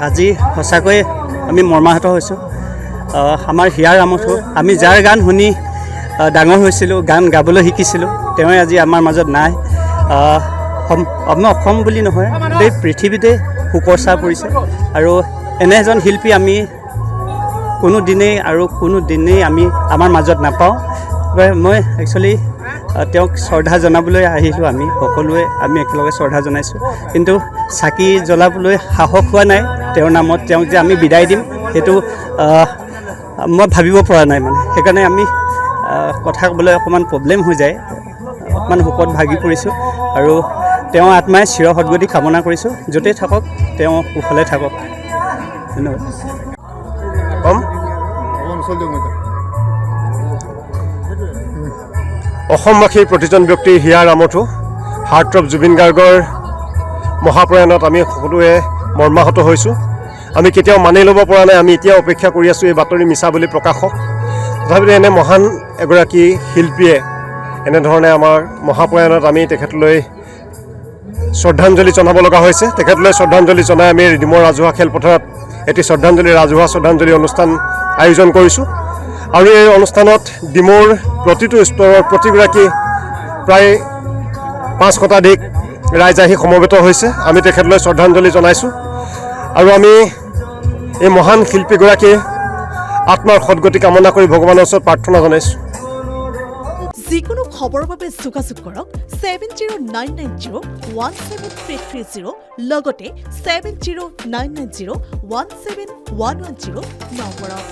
আজি সঁচাকৈ আমি মৰ্মাহত হৈছোঁ। আমাৰ হিয়াৰ আমঠু, আমি যাৰ গান শুনি ডাঙৰ হৈছিলোঁ, গান গাবলৈ শিকিছিলোঁ, তেওঁ আজি আমাৰ মাজত নাই। অসম বুলি নহয়, গোটেই পৃথিৱীতে শোকৰ ছাঁ পৰিছে। আৰু এনে এজন শিল্পী আমি কোনো দিনেই আমি আমাৰ মাজত নাপাওঁ। মই একচুৱেলি তেওঁক শ্ৰদ্ধা জনাবলৈ আহিলোঁ। আমি সকলোৱে একেলগে শ্ৰদ্ধা জনাইছোঁ, কিন্তু চাকি জ্বলাবলৈ সাহস হোৱা নাই তেওঁৰ নামত। তেওঁক যে আমি বিদায় দিম, সেইটো মই ভাবিব পৰা নাই। মানে সেইকাৰণে আমি কথা ক'বলৈ অকণমান প্ৰব্লেম হৈ যায়, অকণমান শোকত ভাগি পৰিছোঁ। আৰু তেওঁৰ আত্মাই চিৰ সদ্গতি কামনা কৰিছোঁ। য'তেই থাকক তেওঁ কুশলে থাকক। ধন্যবাদ। অসমবাসীৰ প্ৰতিজন ব্যক্তিৰ হিয়াৰ আমঠু হাৰ্টথ্ৰব জুবিন গাৰ্গৰ মহাপ্ৰয়াণত আমি সকলোৱে মৰ্মাহত হৈছোঁ। আমি কেতিয়াও মানি ল'ব পৰা নাই। আমি এতিয়াও অপেক্ষা কৰি আছোঁ এই বাতৰি মিছা বুলি প্ৰকাশ হওক। তথাপিতো এনে মহান এগৰাকী শিল্পীয়ে এনেধৰণে আমাৰ মহাপ্ৰয়াণত আমি তেখেতলৈ শ্ৰদ্ধাঞ্জলি জনাব লগা হৈছে। তেখেতলৈ শ্ৰদ্ধাঞ্জলি জনাই আমি ৰিডিমৰ ৰাজহুৱা খেলপথাৰত এটি ৰাজহুৱা শ্ৰদ্ধাঞ্জলি অনুষ্ঠান আয়োজন কৰিছোঁ। আৰু এই অনুষ্ঠানত ডিমৌৰ প্ৰতিটো স্তৰৰ প্ৰতিগৰাকী প্ৰায় 5 শতাধিক ৰাইজ আহি সমবেত হৈছে। আমি তেখেতলৈ শ্ৰদ্ধাঞ্জলি জনাইছোঁ আৰু আমি এই মহান শিল্পীগৰাকীৰ আত্মাৰ সদ্গতি কামনা কৰি ভগৱানৰ ওচৰত প্ৰাৰ্থনা জনাইছোঁ। যিকোনো খবৰৰ বাবে যোগাযোগ কৰক 7099017330 লগতে 7099017110 নম্বৰত।